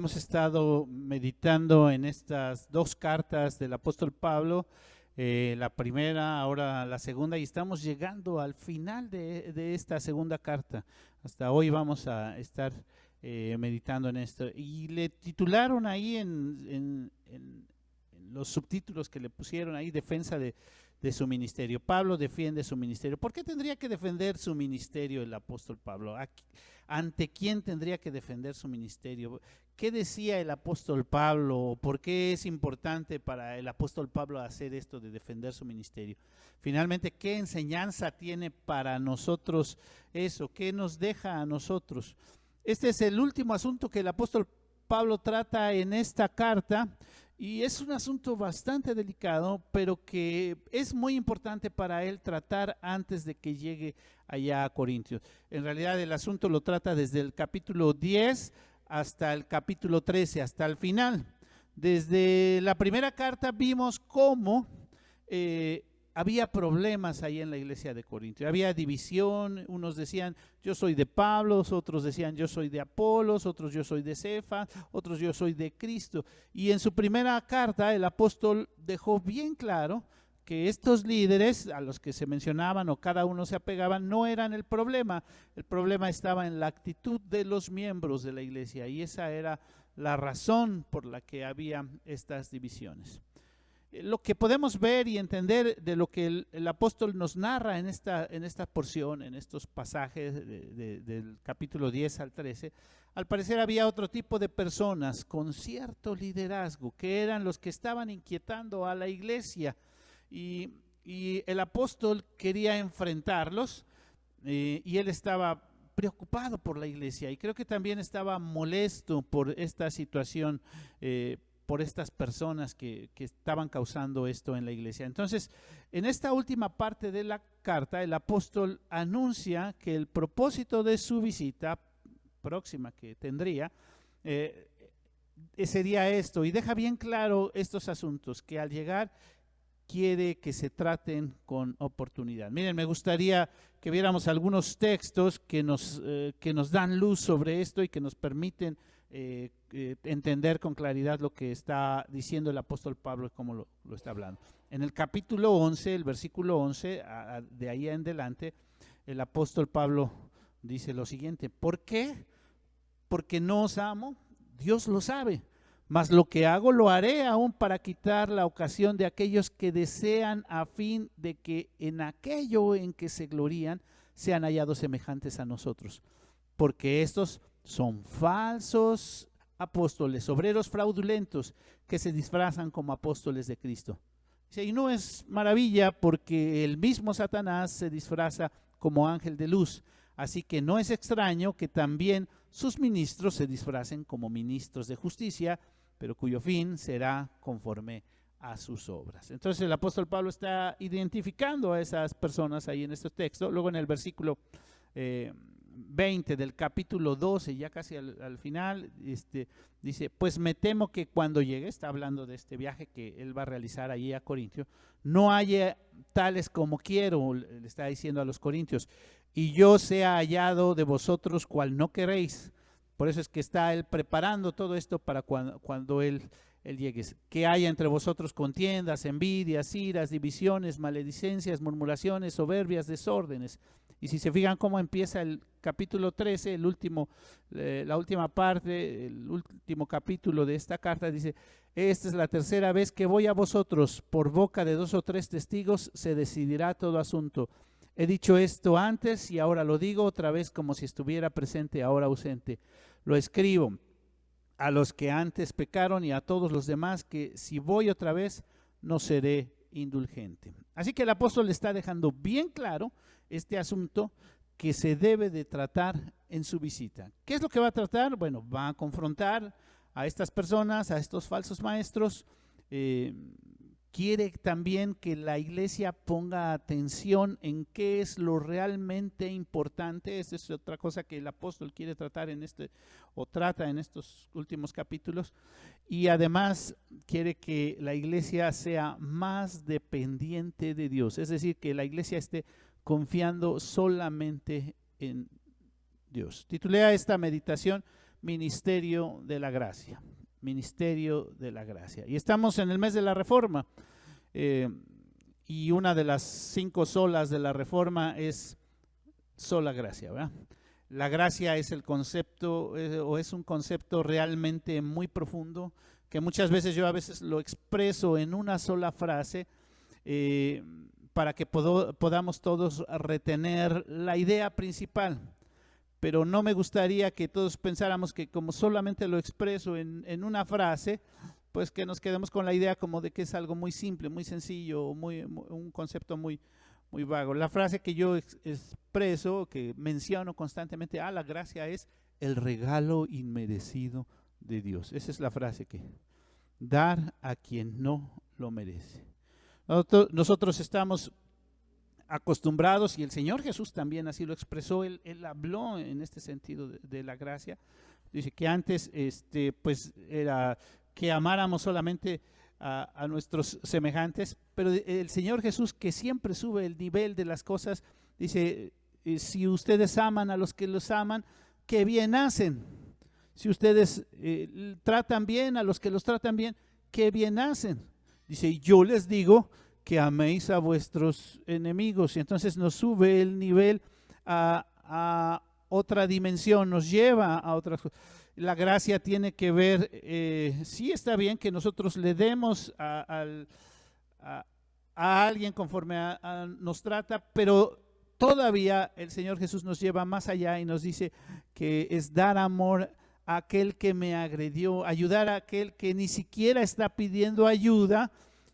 Hemos estado meditando en estas dos cartas del apóstol Pablo, la primera, ahora la segunda, y estamos llegando al final de esta segunda carta. Hasta hoy vamos a estar meditando en esto. Y le titularon ahí en los subtítulos que le pusieron ahí, defensa de su ministerio. Pablo defiende su ministerio. ¿Por qué tendría que defender su ministerio el apóstol Pablo? ¿Ante quién tendría que defender su ministerio? ¿Qué decía el apóstol Pablo? ¿Por qué es importante para el apóstol Pablo hacer esto de defender su ministerio? Finalmente, ¿qué enseñanza tiene para nosotros eso? ¿Qué nos deja a nosotros? Este es el último asunto que el apóstol Pablo trata en esta carta y es un asunto bastante delicado, pero que es muy importante para él tratar antes de que llegue allá a Corintios. En realidad el asunto lo trata desde el capítulo 10 hasta el capítulo 13, hasta el final. Desde la primera carta vimos cómo había problemas ahí en la iglesia de Corinto, había división, unos decían yo soy de Pablo, otros decían yo soy de Apolos, otros yo soy de Cefas, otros yo soy de Cristo. Y en su primera carta el apóstol dejó bien claro que estos líderes a los que se mencionaban o cada uno se apegaban no eran el problema estaba en la actitud de los miembros de la iglesia y esa era la razón por la que había estas divisiones. Lo que podemos ver y entender de lo que el apóstol nos narra en esta porción, en estos pasajes del capítulo 10 al 13, al parecer había otro tipo de personas con cierto liderazgo, que eran los que estaban inquietando a la iglesia, y el apóstol quería enfrentarlos, y él estaba preocupado por la iglesia, y creo que también estaba molesto por esta situación, por estas personas que estaban causando esto en la iglesia. Entonces, en esta última parte de la carta, el apóstol anuncia que el propósito de su visita próxima que tendría sería esto, y deja bien claro estos asuntos, que al llegar quiere que se traten con oportunidad. Miren, me gustaría que viéramos algunos textos que nos dan luz sobre esto y que nos permiten entender con claridad lo que está diciendo el apóstol Pablo y cómo lo está hablando. En el capítulo 11, el versículo 11, de ahí en adelante, el apóstol Pablo dice lo siguiente: ¿por qué? Porque no os amo, Dios lo sabe, mas lo que hago lo haré aún para quitar la ocasión de aquellos que desean, a fin de que en aquello en que se glorían sean hallados semejantes a nosotros, porque estos son falsos apóstoles, obreros fraudulentos que se disfrazan como apóstoles de Cristo. Y no es maravilla, porque el mismo Satanás se disfraza como ángel de luz, así que no es extraño que también sus ministros se disfracen como ministros de justicia, pero cuyo fin será conforme a sus obras. Entonces el apóstol Pablo está identificando a esas personas ahí en este texto. Luego en el versículo 20 del capítulo 12, ya casi al final, dice: pues me temo que cuando llegue, está hablando de este viaje que él va a realizar allí a Corintio, no haya tales como quiero, le está diciendo a los corintios, y yo sea hallado de vosotros cual no queréis. Por eso es que está él preparando todo esto para cuando él llegue. Que haya entre vosotros contiendas, envidias, iras, divisiones, maledicencias, murmuraciones, soberbias, desórdenes. Y si se fijan cómo empieza el capítulo 13, la última parte, el último capítulo de esta carta, dice: esta es la tercera vez que voy a vosotros, por boca de 2 o 3 testigos se decidirá todo asunto. He dicho esto antes y ahora lo digo otra vez, como si estuviera presente, ahora ausente. Lo escribo a los que antes pecaron y a todos los demás, que si voy otra vez no seré indulgente. Así que el apóstol le está dejando bien claro este asunto que se debe de tratar en su visita. ¿Qué es lo que va a tratar? Bueno, va a confrontar a estas personas, a estos falsos maestros. Quiere también que la iglesia ponga atención en qué es lo realmente importante. Esa es otra cosa que el apóstol quiere tratar trata en estos últimos capítulos. Y además quiere que la iglesia sea más dependiente de Dios, es decir, que la iglesia esté confiando solamente en Dios. Titulé a esta meditación: ministerio de la gracia. Ministerio de la gracia. Y estamos en el mes de la Reforma. Y una de las 5 solas de la Reforma es sola gracia, ¿verdad? La gracia es el concepto, o es un concepto realmente muy profundo, que muchas veces yo a veces lo expreso en una sola frase, para que podamos todos retener la idea principal. Pero no me gustaría que todos pensáramos que como solamente lo expreso en una frase, pues que nos quedemos con la idea como de que es algo muy simple, muy sencillo, un concepto muy vago. La frase que yo expreso, que menciono constantemente, la gracia es el regalo inmerecido de Dios. Esa es la frase que dar a quien no lo merece. Nosotros estamos acostumbrados, y el Señor Jesús también así lo expresó, él habló en este sentido de la gracia. Dice que antes pues era que amáramos solamente a nuestros semejantes, pero el Señor Jesús, que siempre sube el nivel de las cosas, dice, si ustedes aman a los que los aman, qué bien hacen. Si ustedes tratan bien a los que los tratan bien, qué bien hacen. Dice, y yo les digo que améis a vuestros enemigos. Y entonces nos sube el nivel a otra dimensión, nos lleva a otras cosas. La gracia tiene que ver, sí está bien que nosotros le demos a alguien conforme nos trata, pero todavía el Señor Jesús nos lleva más allá y nos dice que es dar amor a aquel que me agredió, ayudar a aquel que ni siquiera está pidiendo ayuda,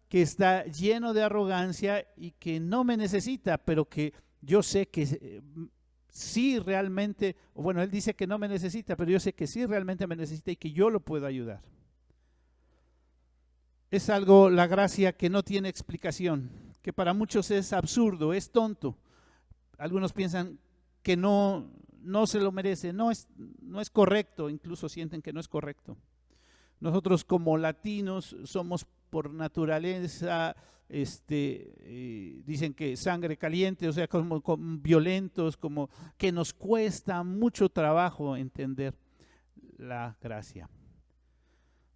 que está lleno de arrogancia y que no me necesita, pero que yo sé que sí realmente, bueno, él dice que no me necesita, pero yo sé que sí realmente me necesita y que yo lo puedo ayudar. Es algo, la gracia, que no tiene explicación, que para muchos es absurdo, es tonto. Algunos piensan que no se lo merece, no es correcto, incluso sienten que no es correcto. Nosotros como latinos somos por naturaleza, dicen que sangre caliente, o sea, como violentos, como que nos cuesta mucho trabajo entender la gracia.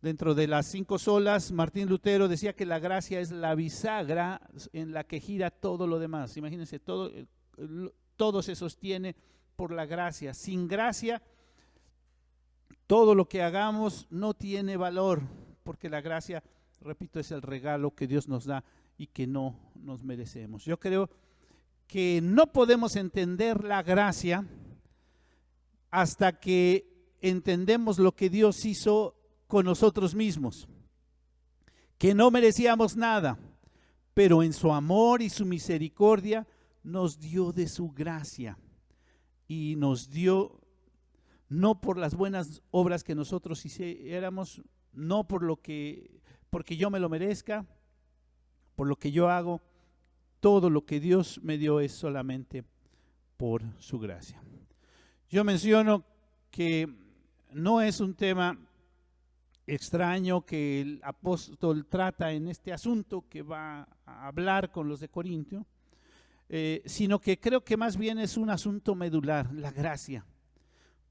Dentro de las 5 solas, Martín Lutero decía que la gracia es la bisagra en la que gira todo lo demás. Imagínense, todo se sostiene por la gracia. Sin gracia, todo lo que hagamos no tiene valor, porque la gracia, repito, es el regalo que Dios nos da y que no nos merecemos. Yo creo que no podemos entender la gracia hasta que entendemos lo que Dios hizo con nosotros mismos, que no merecíamos nada, pero en su amor y su misericordia nos dio de su gracia y nos dio no por las buenas obras que nosotros hiciéramos, no porque yo me lo merezca, por lo que yo hago, todo lo que Dios me dio es solamente por su gracia. Yo menciono que no es un tema extraño que el apóstol trata en este asunto que va a hablar con los de Corintio, sino que creo que más bien es un asunto medular, la gracia,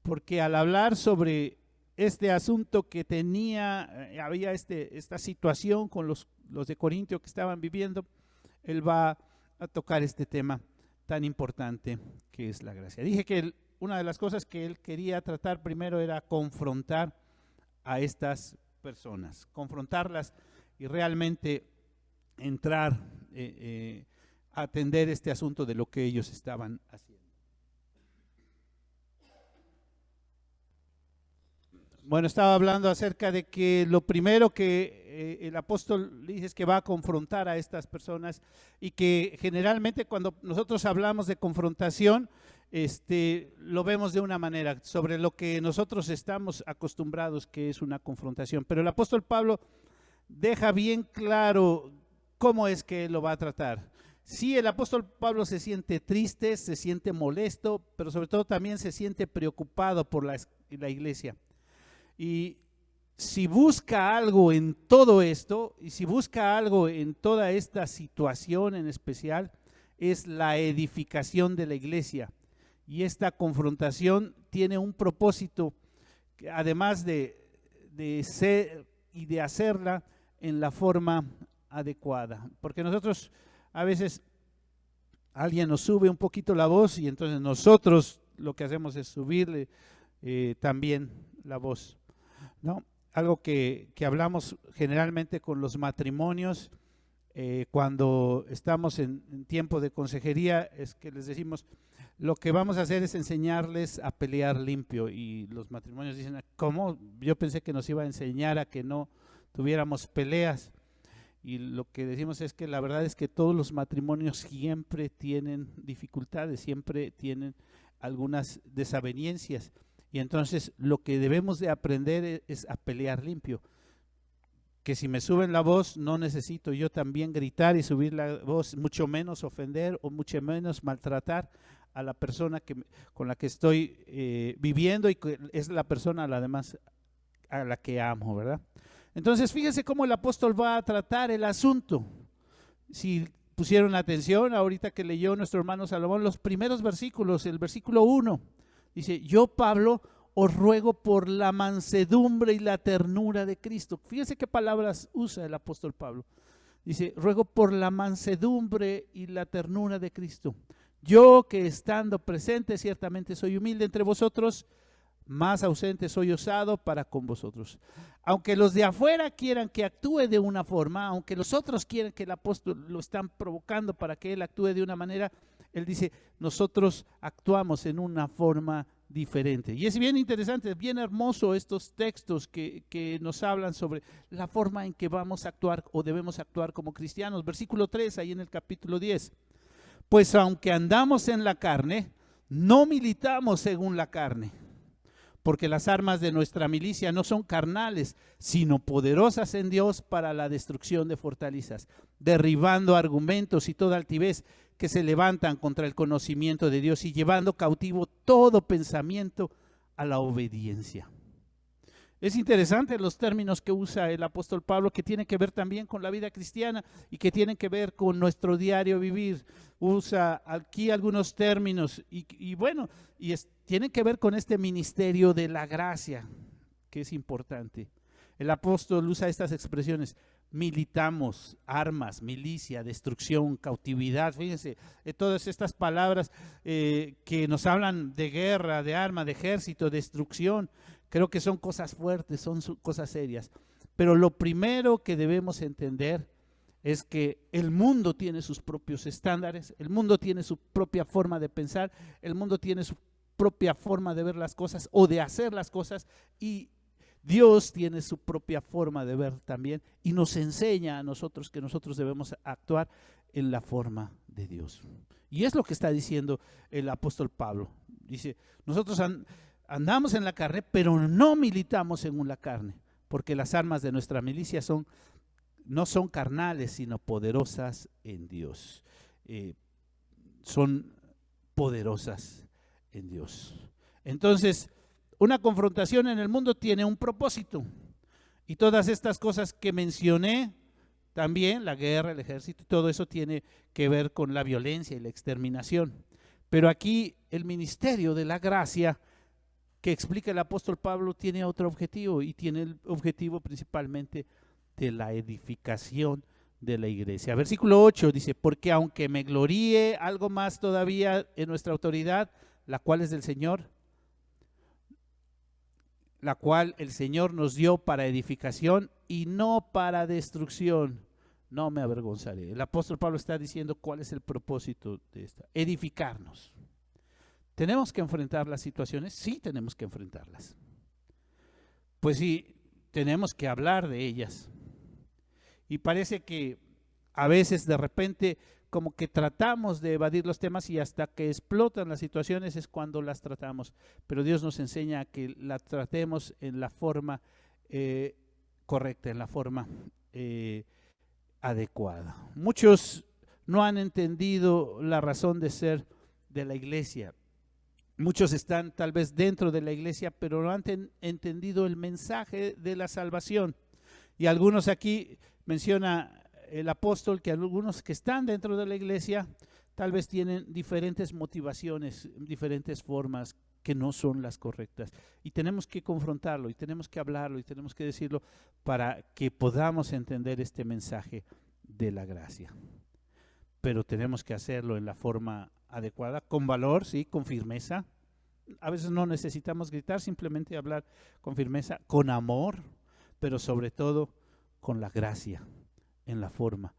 porque al hablar sobre este asunto que había esta situación con los de Corintio que estaban viviendo, él va a tocar este tema tan importante que es la gracia. Dije que una de las cosas que él quería tratar primero era confrontar a estas personas, confrontarlas y realmente entrar a atender este asunto de lo que ellos estaban haciendo. Bueno, estaba hablando acerca de que lo primero que el apóstol dice es que va a confrontar a estas personas y que generalmente cuando nosotros hablamos de confrontación, lo vemos de una manera, sobre lo que nosotros estamos acostumbrados que es una confrontación. Pero el apóstol Pablo deja bien claro cómo es que lo va a tratar. Sí, el apóstol Pablo se siente triste, se siente molesto, pero sobre todo también se siente preocupado por la iglesia. Y si busca algo en todo esto, y si busca algo en toda esta situación en especial, es la edificación de la iglesia. Y esta confrontación tiene un propósito además de ser y de hacerla en la forma adecuada. Porque nosotros a veces alguien nos sube un poquito la voz y entonces nosotros lo que hacemos es subirle también la voz, ¿no? Algo que hablamos generalmente con los matrimonios cuando estamos en tiempo de consejería es que les decimos, lo que vamos a hacer es enseñarles a pelear limpio, y los matrimonios dicen, ¿cómo? Yo pensé que nos iba a enseñar a que no tuviéramos peleas. Y lo que decimos es que la verdad es que todos los matrimonios siempre tienen dificultades, siempre tienen algunas desavenencias, y entonces lo que debemos de aprender es a pelear limpio. Que si me suben la voz, no necesito yo también gritar y subir la voz, mucho menos ofender o mucho menos maltratar a la persona con la que estoy viviendo, y que es la persona además a la que amo, ¿verdad? Entonces fíjense cómo el apóstol va a tratar el asunto. Si pusieron atención ahorita que leyó nuestro hermano Salomón los primeros versículos, el versículo 1, dice, yo Pablo os ruego por la mansedumbre y la ternura de Cristo. Fíjense qué palabras usa el apóstol Pablo. Dice, ruego por la mansedumbre y la ternura de Cristo. Yo que estando presente ciertamente soy humilde entre vosotros, más ausente soy osado para con vosotros. Aunque los de afuera quieran que actúe de una forma, aunque los otros quieran que el apóstol lo están provocando para que él actúe de una manera, él dice, nosotros actuamos en una forma diferente. Y es bien interesante, es bien hermoso estos textos que nos hablan sobre la forma en que vamos a actuar o debemos actuar como cristianos. Versículo 3, ahí en el capítulo 10. Pues aunque andamos en la carne, no militamos según la carne, porque las armas de nuestra milicia no son carnales, sino poderosas en Dios para la destrucción de fortalezas, derribando argumentos y toda altivez que se levantan contra el conocimiento de Dios y llevando cautivo todo pensamiento a la obediencia. Es interesante los términos que usa el apóstol Pablo, que tienen que ver también con la vida cristiana y que tienen que ver con nuestro diario vivir. Usa aquí algunos términos y bueno, tienen que ver con este ministerio de la gracia, que es importante. El apóstol usa estas expresiones: militamos, armas, milicia, destrucción, cautividad. Fíjense, todas estas palabras que nos hablan de guerra, de arma, de ejército, destrucción. Creo que son cosas fuertes, son cosas serias. Pero lo primero que debemos entender es que el mundo tiene sus propios estándares, el mundo tiene su propia forma de pensar, el mundo tiene su propia forma de ver las cosas o de hacer las cosas, y Dios tiene su propia forma de ver también, y nos enseña a nosotros que nosotros debemos actuar en la forma de Dios. Y es lo que está diciendo el apóstol Pablo. Dice, nosotros andamos en la carne, pero no militamos según la carne, porque las armas de nuestra milicia no son carnales, sino poderosas en Dios. Son poderosas en Dios. Entonces, una confrontación en el mundo tiene un propósito, y todas estas cosas que mencioné, también la guerra, el ejército, todo eso tiene que ver con la violencia y la exterminación. Pero aquí el ministerio de la gracia que explica el apóstol Pablo tiene otro objetivo, y tiene el objetivo principalmente de la edificación de la iglesia. Versículo 8 dice, porque aunque me gloríe algo más todavía en nuestra autoridad, la cual es del Señor, la cual el Señor nos dio para edificación y no para destrucción, no me avergonzaré. El apóstol Pablo está diciendo cuál es el propósito de esta: edificarnos. ¿Tenemos que enfrentar las situaciones? Sí, tenemos que enfrentarlas. Pues sí, tenemos que hablar de ellas. Y parece que a veces de repente como que tratamos de evadir los temas, y hasta que explotan las situaciones es cuando las tratamos. Pero Dios nos enseña a que las tratemos en la forma correcta, en la forma adecuada. Muchos no han entendido la razón de ser de la iglesia. Muchos están tal vez dentro de la iglesia, pero no han entendido el mensaje de la salvación. Y algunos aquí menciona el apóstol que algunos que están dentro de la iglesia tal vez tienen diferentes motivaciones, diferentes formas que no son las correctas. Y tenemos que confrontarlo, y tenemos que hablarlo, y tenemos que decirlo para que podamos entender este mensaje de la gracia. Pero tenemos que hacerlo en la forma adecuada, con valor, sí, con firmeza. A veces no necesitamos gritar, simplemente hablar con firmeza, con amor, pero sobre todo con la gracia, en la forma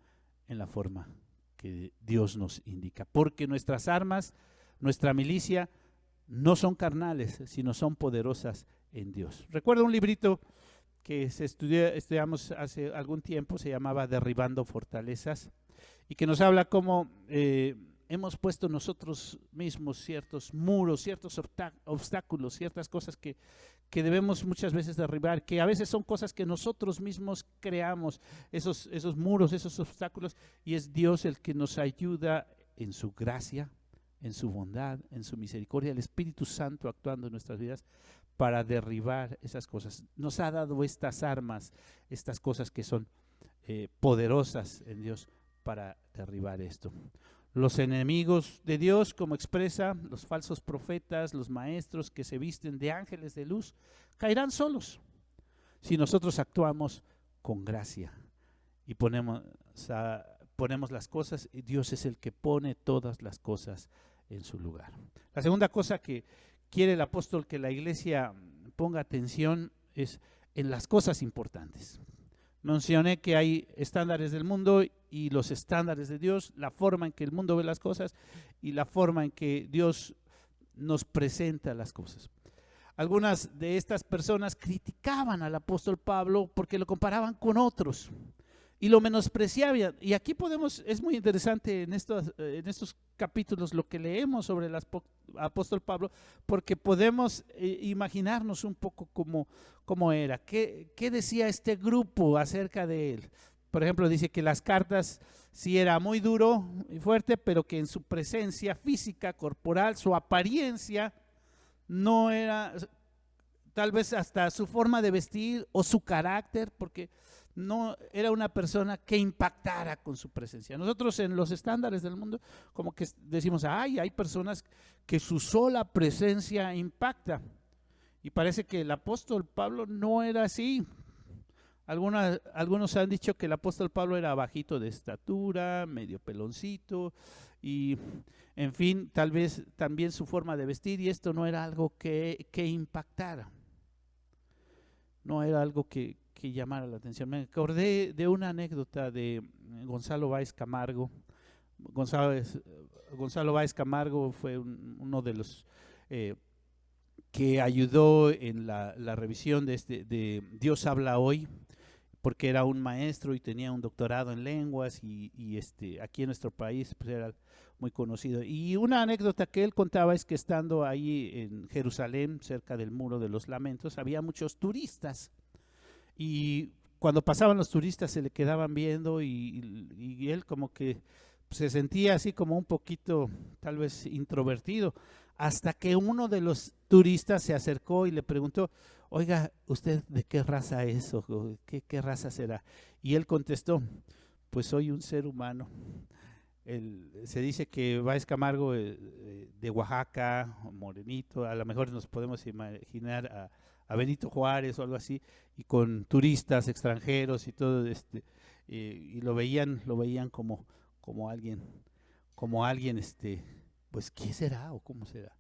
que Dios nos indica. Porque nuestras armas, nuestra milicia, no son carnales, sino son poderosas en Dios. Recuerdo un librito que estudiamos hace algún tiempo, se llamaba Derribando Fortalezas, y que nos habla cómo hemos puesto nosotros mismos ciertos muros, ciertos obstáculos, ciertas cosas que debemos muchas veces derribar, que a veces son cosas que nosotros mismos creamos, esos muros, esos obstáculos, y es Dios el que nos ayuda en su gracia, en su bondad, en su misericordia, el Espíritu Santo actuando en nuestras vidas para derribar esas cosas. Nos ha dado estas armas, estas cosas que son poderosas en Dios para derribar esto. Los enemigos de Dios, como expresa, los falsos profetas, los maestros que se visten de ángeles de luz, caerán solos si nosotros actuamos con gracia y ponemos las cosas, y Dios es el que pone todas las cosas en su lugar. La segunda cosa que quiere el apóstol que la iglesia ponga atención es en las cosas importantes. Mencioné que hay estándares del mundo y los estándares de Dios, la forma en que el mundo ve las cosas y la forma en que Dios nos presenta las cosas. Algunas de estas personas criticaban al apóstol Pablo porque lo comparaban con otros y lo menospreciaban. Y aquí es muy interesante en estos capítulos lo que leemos sobre el apóstol Pablo, porque podemos imaginarnos un poco cómo era, qué decía este grupo acerca de él. Por ejemplo, dice que las cartas sí era muy duro y fuerte, pero que en su presencia física, corporal, su apariencia no era, tal vez hasta su forma de vestir o su carácter, porque no era una persona que impactara con su presencia. Nosotros en los estándares del mundo como que decimos, hay personas que su sola presencia impacta, y parece que el apóstol Pablo no era así. Algunos han dicho que el apóstol Pablo era bajito de estatura, medio peloncito, y en fin, tal vez también su forma de vestir, y esto no era algo que impactara, no era algo que llamara la atención. Me acordé de una anécdota de Gonzalo Báez Camargo. Gonzalo Báez Camargo fue uno de los que ayudó en la revisión de Dios habla hoy, porque era un maestro y tenía un doctorado en lenguas, y aquí en nuestro país pues era muy conocido. Y una anécdota que él contaba es que estando ahí en Jerusalén, cerca del Muro de los Lamentos, había muchos turistas, y cuando pasaban los turistas se le quedaban viendo, y él como que se sentía así como un poquito tal vez introvertido, hasta que uno de los turistas se acercó y le preguntó, oiga, ¿usted de qué raza es? ¿O qué raza será? Y él contestó, pues soy un ser humano. Se dice que Báez Camargo de Oaxaca, morenito, a lo mejor nos podemos imaginar a Benito Juárez o algo así, y con turistas extranjeros y todo, y lo veían como alguien, pues ¿qué será o cómo será?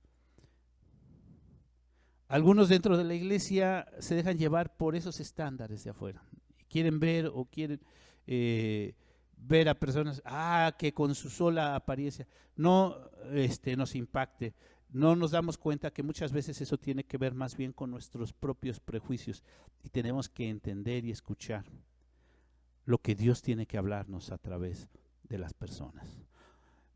Algunos dentro de la iglesia se dejan llevar por esos estándares de afuera. Quieren ver o quieren ver a personas que con su sola apariencia no nos impacte. No nos damos cuenta que muchas veces eso tiene que ver más bien con nuestros propios prejuicios, y tenemos que entender y escuchar lo que Dios tiene que hablarnos a través de las personas.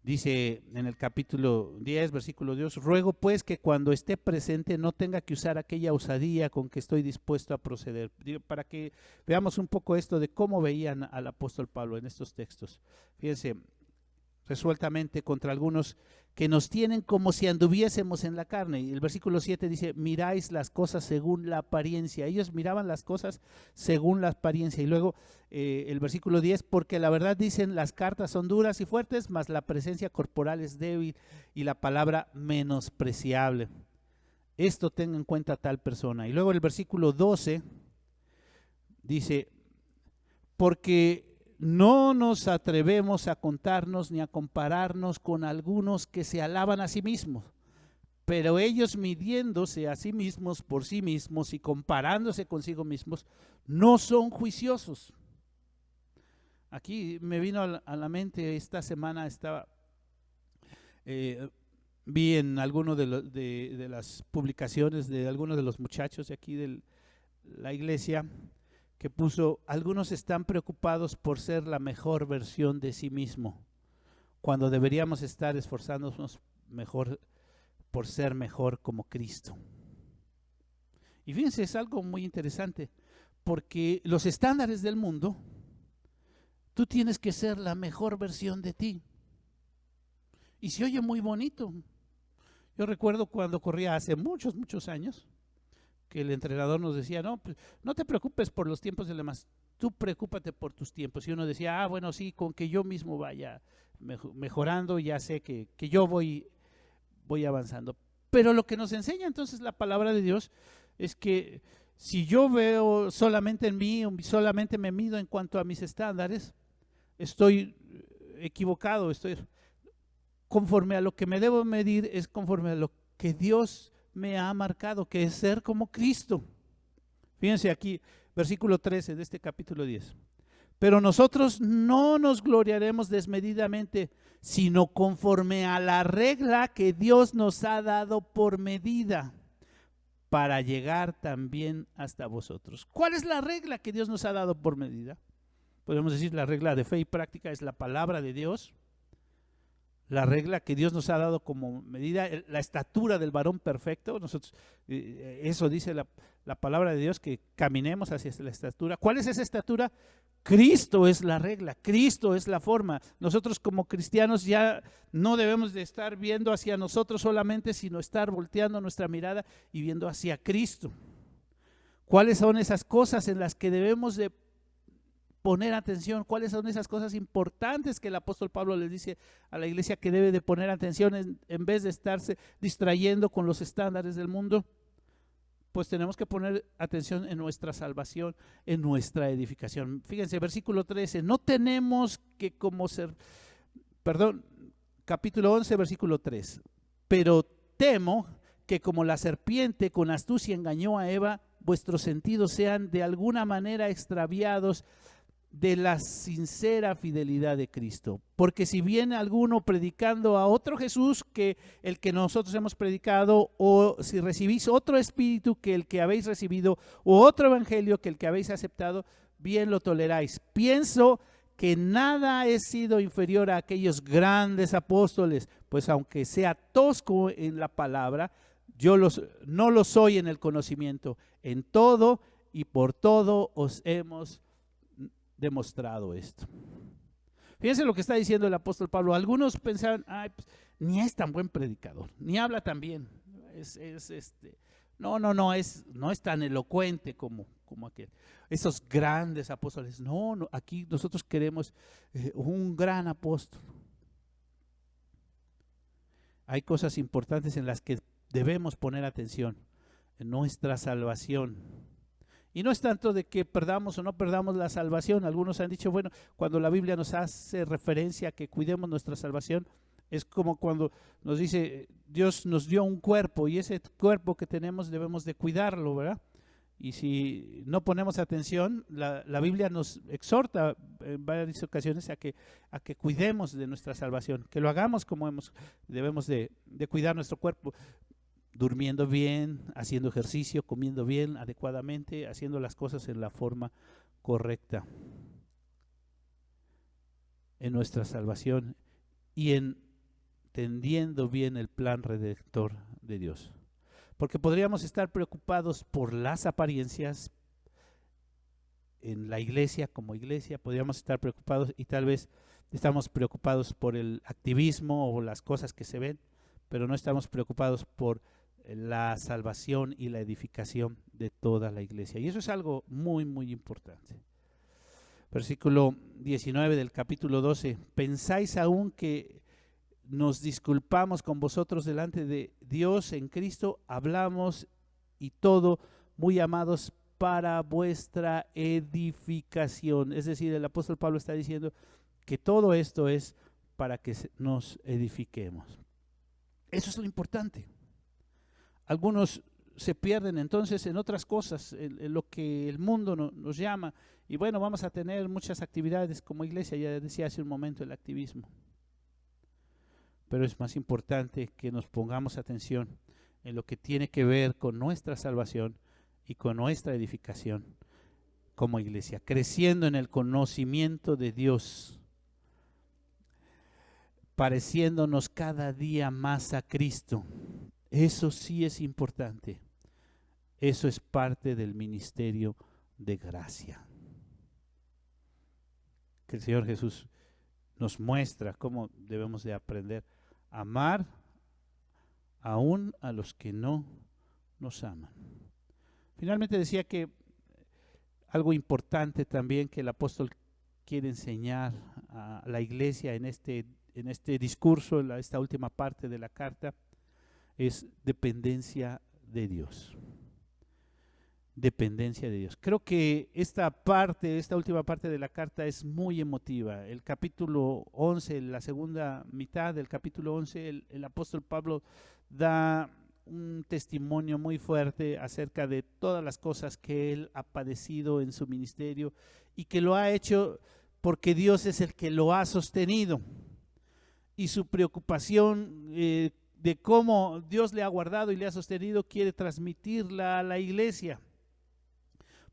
Dice en el capítulo 10, versículo 2, ruego pues que cuando esté presente no tenga que usar aquella osadía con que estoy dispuesto a proceder. Para que veamos un poco esto de cómo veían al apóstol Pablo en estos textos. Fíjense, resueltamente contra algunos que nos tienen como si anduviésemos en la carne. Y el versículo 7 dice, miráis las cosas según la apariencia. Ellos miraban las cosas según la apariencia. Y luego el versículo 10, porque la verdad dicen, las cartas son duras y fuertes, mas la presencia corporal es débil y la palabra menospreciable. esto tenga en cuenta tal persona. Y luego el versículo 12 dice, porque no nos atrevemos a contarnos ni a compararnos con algunos que se alaban a sí mismos, pero ellos midiéndose a sí mismos por sí mismos y comparándose consigo mismos, no son juiciosos. Aquí me vino a la mente, esta semana vi en alguno de las publicaciones de algunos de los muchachos de aquí de la iglesia, que puso, algunos están preocupados por ser la mejor versión de sí mismo, cuando deberíamos estar esforzándonos mejor por ser mejor como Cristo. Y fíjense, es algo muy interesante, porque los estándares del mundo, tú tienes que ser la mejor versión de ti. Y se oye muy bonito. Yo recuerdo cuando corría hace muchos, muchos años, que el entrenador nos decía, no, pues, no te preocupes por los tiempos de los demás, tú preocúpate por tus tiempos. Y uno decía, bueno, sí, con que yo mismo vaya mejorando, ya sé que yo voy avanzando. Pero lo que nos enseña entonces la palabra de Dios es que si yo veo solamente en mí, solamente me mido en cuanto a mis estándares, estoy equivocado, estoy conforme a lo que me debo medir, es conforme a lo que Dios me ha marcado, que es ser como Cristo. Fíjense aquí, versículo 13 de este capítulo 10. Pero nosotros no nos gloriaremos desmedidamente, sino conforme a la regla que Dios nos ha dado por medida, para llegar también hasta vosotros. ¿Cuál es la regla que Dios nos ha dado por medida? Podemos decir, la regla de fe y práctica es la palabra de Dios. La regla que Dios nos ha dado como medida, la estatura del varón perfecto. Nosotros, eso dice la palabra de Dios, que caminemos hacia la estatura. ¿Cuál es esa estatura? Cristo es la regla, Cristo es la forma. Nosotros como cristianos ya no debemos de estar viendo hacia nosotros solamente, sino estar volteando nuestra mirada y viendo hacia Cristo. ¿Cuáles son esas cosas en las que debemos de poner atención? ¿Cuáles son esas cosas importantes que el apóstol Pablo les dice a la iglesia que debe de poner atención en vez de estarse distrayendo con los estándares del mundo? Pues tenemos que poner atención en nuestra salvación, en nuestra edificación. Fíjense, versículo 13, no tenemos que capítulo 11, versículo 3, pero temo que como la serpiente con astucia engañó a Eva, vuestros sentidos sean de alguna manera extraviados de la sincera fidelidad de Cristo. Porque si viene alguno predicando a otro Jesús que el que nosotros hemos predicado, o si recibís otro espíritu que el que habéis recibido, o otro evangelio que el que habéis aceptado, bien lo toleráis. Pienso que nada he sido inferior a aquellos grandes apóstoles, pues aunque sea tosco en la palabra, yo no lo soy en el conocimiento. En todo y por todo os hemos demostrado esto. Fíjense lo que está diciendo el apóstol Pablo. Algunos pensaban, pues, ni es tan buen predicador, ni habla tan bien, no es tan elocuente como aquel. Esos grandes apóstoles, no, aquí nosotros queremos un gran apóstol. Hay cosas importantes en las que debemos poner atención, en nuestra salvación. Y no es tanto de que perdamos o no perdamos la salvación. Algunos han dicho, bueno, cuando la Biblia nos hace referencia a que cuidemos nuestra salvación, es como cuando nos dice, Dios nos dio un cuerpo y ese cuerpo que tenemos debemos de cuidarlo, ¿verdad? Y si no ponemos atención, la Biblia nos exhorta en varias ocasiones a que cuidemos de nuestra salvación, que lo hagamos como debemos de cuidar nuestro cuerpo. Durmiendo bien, haciendo ejercicio, comiendo bien, adecuadamente, haciendo las cosas en la forma correcta, en nuestra salvación y entendiendo bien el plan redentor de Dios. Porque podríamos estar preocupados por las apariencias en la iglesia, como iglesia, podríamos estar preocupados y tal vez estamos preocupados por el activismo o las cosas que se ven, pero no estamos preocupados por la salvación y la edificación de toda la iglesia. Y eso es algo muy, muy importante. Versículo 19 del capítulo 12. ¿Pensáis aún que nos disculpamos con vosotros delante de Dios en Cristo, hablamos y todo, muy amados, para vuestra edificación. Es decir, el apóstol Pablo está diciendo que todo esto es para que nos edifiquemos. Eso es lo importante. Algunos se pierden entonces en otras cosas, en lo que el mundo nos llama. Y bueno, vamos a tener muchas actividades como iglesia, ya decía hace un momento el activismo. Pero es más importante que nos pongamos atención en lo que tiene que ver con nuestra salvación y con nuestra edificación como iglesia, creciendo en el conocimiento de Dios, pareciéndonos cada día más a Cristo. Eso sí es importante. Eso es parte del ministerio de gracia. Que el Señor Jesús nos muestra cómo debemos de aprender a amar aún a los que no nos aman. Finalmente decía que algo importante también que el apóstol quiere enseñar a la iglesia en este discurso, en esta última parte de la carta, es dependencia de Dios. Dependencia de Dios. Creo que esta última parte de la carta es muy emotiva. El capítulo 11, la segunda mitad del capítulo 11, el apóstol Pablo da un testimonio muy fuerte acerca de todas las cosas que él ha padecido en su ministerio y que lo ha hecho porque Dios es el que lo ha sostenido. Y su preocupación de cómo Dios le ha guardado y le ha sostenido quiere transmitirla a la iglesia.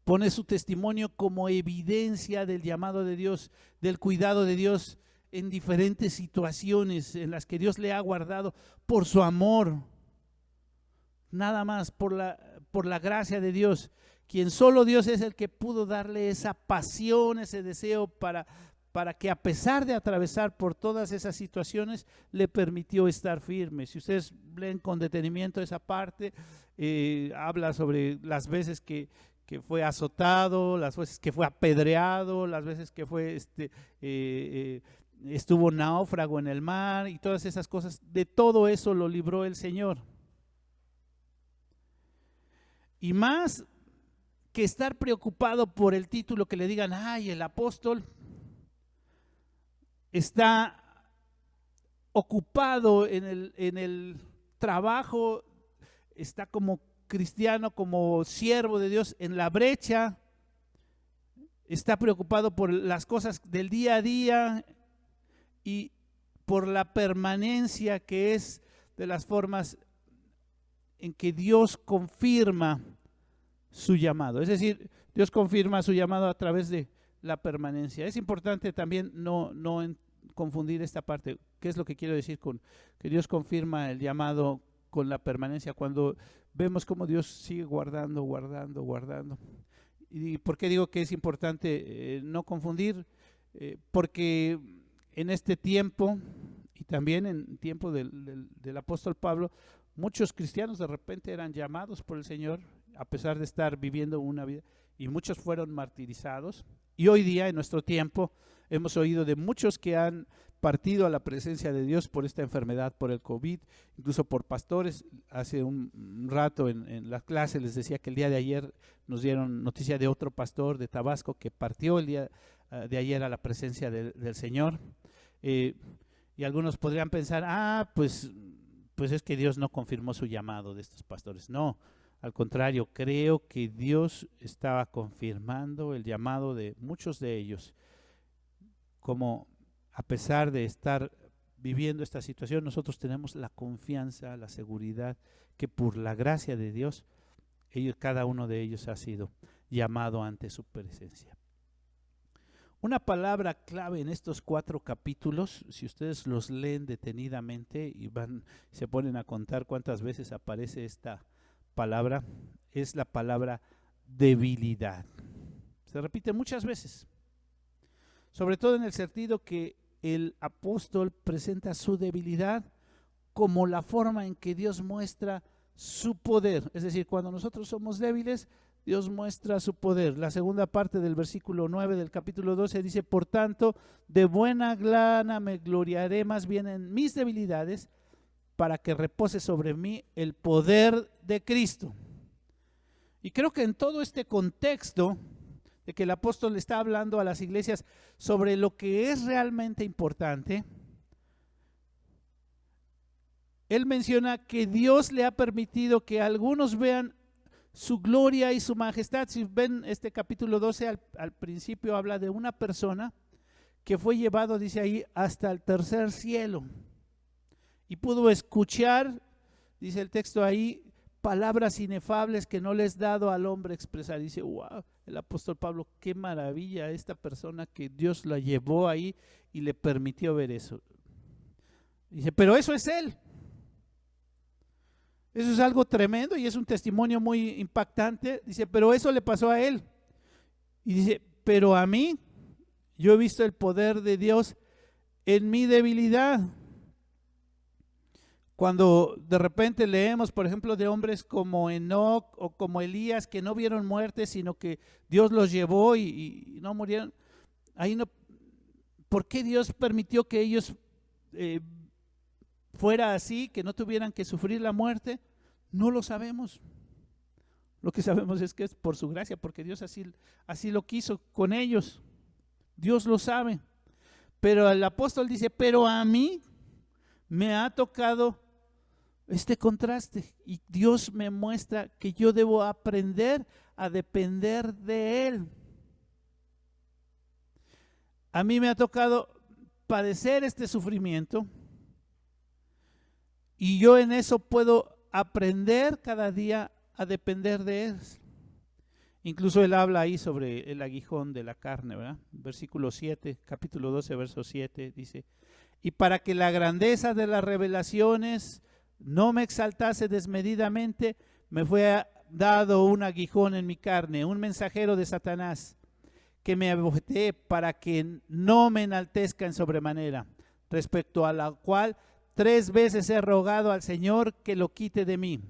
Pone su testimonio como evidencia del llamado de Dios, del cuidado de Dios en diferentes situaciones en las que Dios le ha guardado por su amor, nada más por la gracia de Dios, quien solo Dios es el que pudo darle esa pasión, ese deseo para que a pesar de atravesar por todas esas situaciones, le permitió estar firme. Si ustedes leen con detenimiento esa parte, habla sobre las veces que fue azotado, las veces que fue apedreado, las veces que fue estuvo náufrago en el mar y todas esas cosas. De todo eso lo libró el Señor. Y más que estar preocupado por el título que le digan, ay, el apóstol, está ocupado en el trabajo, está como cristiano, como siervo de Dios en la brecha, está preocupado por las cosas del día a día y por la permanencia, que es de las formas en que Dios confirma su llamado. Es decir, Dios confirma su llamado a través de la permanencia. Es importante también no confundir esta parte. ¿Qué es lo que quiero decir con que Dios confirma el llamado con la permanencia? Cuando vemos cómo Dios sigue guardando. ¿Y por qué digo que es importante no confundir? Porque en este tiempo, y también en tiempo del apóstol Pablo, muchos cristianos de repente eran llamados por el Señor, a pesar de estar viviendo una vida, y muchos fueron martirizados. Y hoy día, en nuestro tiempo, hemos oído de muchos que han partido a la presencia de Dios por esta enfermedad, por el COVID, incluso por pastores. Hace un rato en la clase les decía que el día de ayer nos dieron noticia de otro pastor de Tabasco que partió el día de ayer a la presencia del Señor. Y algunos podrían pensar, pues es que Dios no confirmó su llamado de estos pastores. No, al contrario, creo que Dios estaba confirmando el llamado de muchos de ellos. Como a pesar de estar viviendo esta situación, nosotros tenemos la confianza, la seguridad que por la gracia de Dios, cada uno de ellos ha sido llamado ante su presencia. Una palabra clave en estos 4 capítulos, si ustedes los leen detenidamente y se ponen a contar cuántas veces aparece esta palabra, es la palabra debilidad. Se repite muchas veces, sobre todo en el sentido que el apóstol presenta su debilidad como la forma en que Dios muestra su poder. Es decir, cuando nosotros somos débiles, Dios muestra su poder. La segunda parte del versículo 9 del capítulo 12 dice: por tanto, de buena gana me gloriaré más bien en mis debilidades, para que repose sobre mí el poder de Cristo. Y creo que en todo este contexto de que el apóstol está hablando a las iglesias sobre lo que es realmente importante, él menciona que Dios le ha permitido que algunos vean su gloria y su majestad. Si ven este capítulo 12, al principio habla de una persona que fue llevado, dice ahí, hasta el tercer cielo y pudo escuchar, dice el texto ahí, palabras inefables que no les dado al hombre expresar. Dice: wow, el apóstol Pablo, qué maravilla esta persona que Dios la llevó ahí y le permitió ver eso. Dice: pero eso es él. Eso es algo tremendo y es un testimonio muy impactante. Dice: pero eso le pasó a él. Y dice: pero a mí, yo he visto el poder de Dios en mi debilidad. Cuando de repente leemos, por ejemplo, de hombres como Enoc o como Elías, que no vieron muerte, sino que Dios los llevó y no murieron. Ahí no, ¿por qué Dios permitió que ellos fuera así, que no tuvieran que sufrir la muerte? No lo sabemos. Lo que sabemos es que es por su gracia, porque Dios así lo quiso con ellos. Dios lo sabe. Pero el apóstol dice: pero a mí me ha tocado este contraste y Dios me muestra que yo debo aprender a depender de Él. A mí me ha tocado padecer este sufrimiento y yo en eso puedo aprender cada día a depender de Él. Incluso él habla ahí sobre el aguijón de la carne, ¿verdad? Versículo 7, capítulo 12, verso 7, dice: y para que la grandeza de las revelaciones no me exaltase desmedidamente, me fue dado un aguijón en mi carne, un mensajero de Satanás, que me abofeté para que no me enaltezca en sobremanera, respecto a la cual 3 veces he rogado al Señor que lo quite de mí.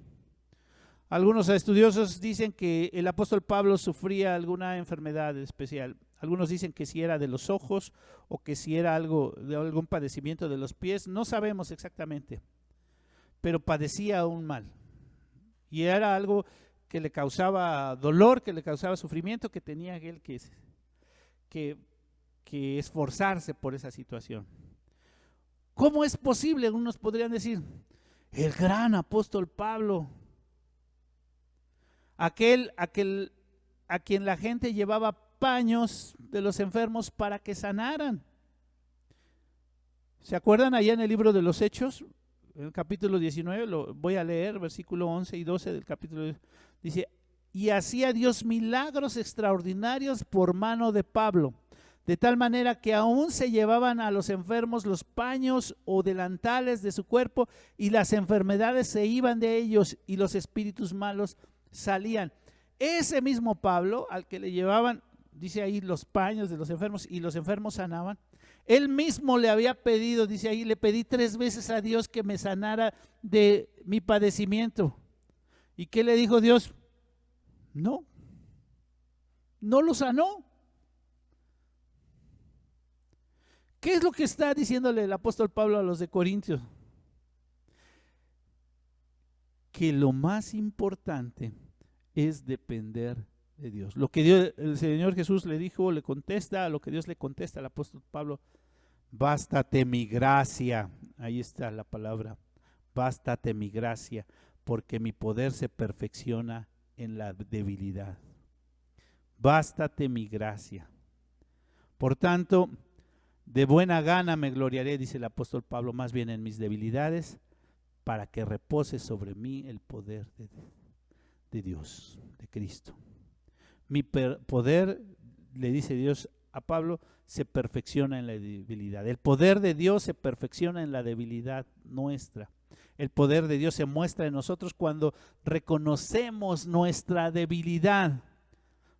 Algunos estudiosos dicen que el apóstol Pablo sufría alguna enfermedad especial. Algunos dicen que si era de los ojos o que si era algún padecimiento de los pies. No sabemos exactamente, pero padecía un mal. Y era algo que le causaba dolor, que le causaba sufrimiento, que tenía él que esforzarse por esa situación. ¿Cómo es posible? Unos podrían decir: el gran apóstol Pablo, aquel a quien la gente llevaba paños de los enfermos para que sanaran. ¿Se acuerdan allá en el libro de los Hechos? En el capítulo 19, lo voy a leer, versículo 11 y 12 del capítulo, dice: y hacía Dios milagros extraordinarios por mano de Pablo, de tal manera que aún se llevaban a los enfermos los paños o delantales de su cuerpo, y las enfermedades se iban de ellos y los espíritus malos salían. Ese mismo Pablo, al que le llevaban, dice ahí, los paños de los enfermos y los enfermos sanaban, él mismo le había pedido, dice ahí, le pedí 3 veces a Dios que me sanara de mi padecimiento. ¿Y qué le dijo Dios? No lo sanó. ¿Qué es lo que está diciéndole el apóstol Pablo a los de Corintios? Que lo más importante es depender de Dios. Lo que el Señor Jesús le dijo, le contesta, a lo que Dios le contesta al apóstol Pablo: bástate mi gracia. Ahí está la palabra, bástate mi gracia, porque mi poder se perfecciona en la debilidad. Bástate mi gracia. Por tanto, de buena gana me gloriaré, dice el apóstol Pablo, más bien en mis debilidades, para que repose sobre mí el poder de Dios, de Cristo. Mi poder, le dice Dios a Pablo, se perfecciona en la debilidad. El poder de Dios se perfecciona en la debilidad nuestra. El poder de Dios se muestra en nosotros cuando reconocemos nuestra debilidad.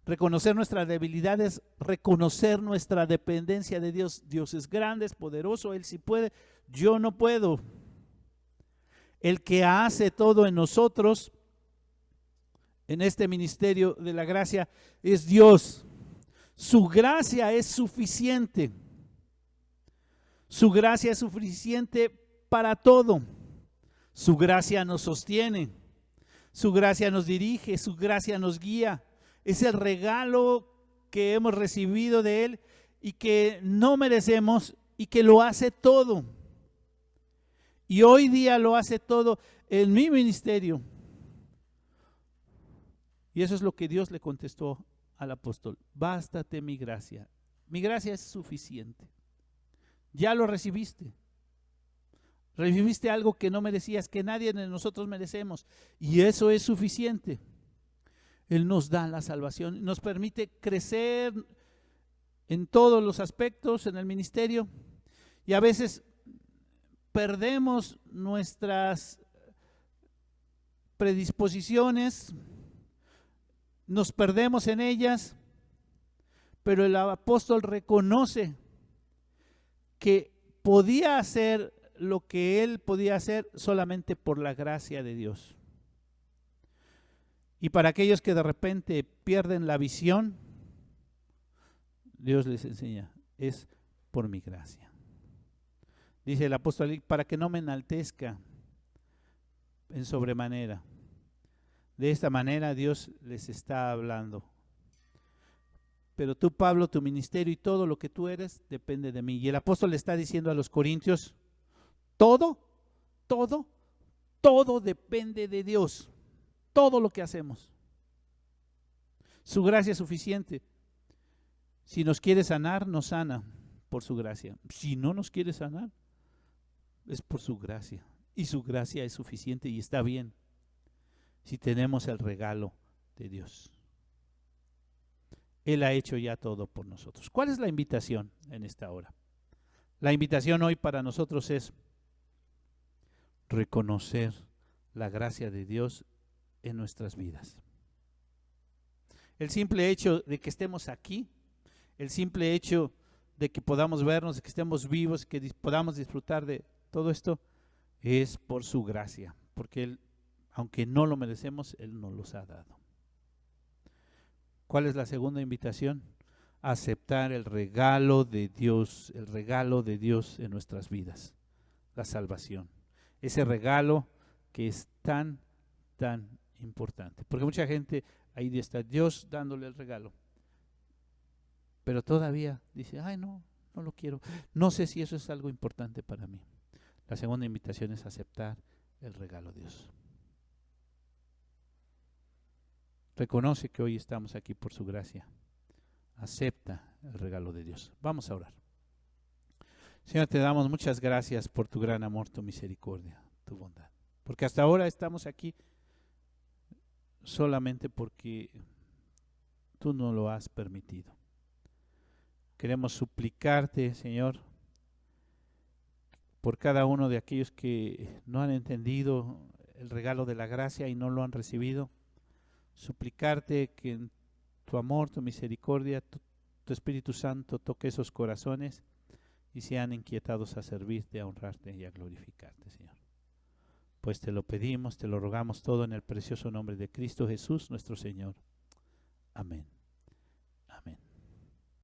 Reconocer nuestra debilidad es reconocer nuestra dependencia de Dios. Dios es grande, es poderoso, Él sí puede, yo no puedo. El que hace todo en nosotros en este ministerio de la gracia es Dios. Su gracia es suficiente. Su gracia es suficiente para todo. Su gracia nos sostiene. Su gracia nos dirige. Su gracia nos guía. Es el regalo que hemos recibido de Él y que no merecemos y que lo hace todo. Y hoy día lo hace todo en mi ministerio. Y eso es lo que Dios le contestó al apóstol: bástate mi gracia. Mi gracia es suficiente. Ya lo recibiste. Recibiste algo que no merecías, que nadie de nosotros merecemos. Y eso es suficiente. Él nos da la salvación, nos permite crecer en todos los aspectos en el ministerio. Y a veces perdemos nuestras predisposiciones, nos perdemos en ellas, pero el apóstol reconoce que podía hacer lo que él podía hacer solamente por la gracia de Dios. Y para aquellos que de repente pierden la visión, Dios les enseña: es por mi gracia. Dice el apóstol: para que no me enaltezca en sobremanera. De esta manera Dios les está hablando. Pero tú, Pablo, tu ministerio y todo lo que tú eres depende de mí. Y el apóstol le está diciendo a los corintios: todo depende de Dios. Todo lo que hacemos. Su gracia es suficiente. Si nos quiere sanar, nos sana por su gracia. Si no nos quiere sanar, es por su gracia. Y su gracia es suficiente y está bien si tenemos el regalo de Dios. Él ha hecho ya todo por nosotros. ¿Cuál es la invitación en esta hora? La invitación hoy para nosotros es reconocer la gracia de Dios en nuestras vidas. El simple hecho de que estemos aquí, el simple hecho de que podamos vernos, de que estemos vivos, que podamos disfrutar de todo esto, es por su gracia, porque Él, aunque no lo merecemos, Él nos los ha dado. ¿Cuál es la segunda invitación? Aceptar el regalo de Dios en nuestras vidas, la salvación. Ese regalo que es tan importante. Porque mucha gente, ahí está Dios dándole el regalo, pero todavía dice: ay, no lo quiero. No sé si eso es algo importante para mí. La segunda invitación es aceptar el regalo de Dios. Reconoce que hoy estamos aquí por su gracia. Acepta el regalo de Dios. Vamos a orar. Señor, te damos muchas gracias por tu gran amor, tu misericordia, tu bondad. Porque hasta ahora estamos aquí solamente porque tú no lo has permitido. Queremos suplicarte, Señor, por cada uno de aquellos que no han entendido el regalo de la gracia y no lo han recibido. Suplicarte que en tu amor, tu misericordia, tu Espíritu Santo toque esos corazones y sean inquietados a servirte, a honrarte y a glorificarte, Señor. Pues te lo pedimos, te lo rogamos todo en el precioso nombre de Cristo Jesús, nuestro Señor. Amén.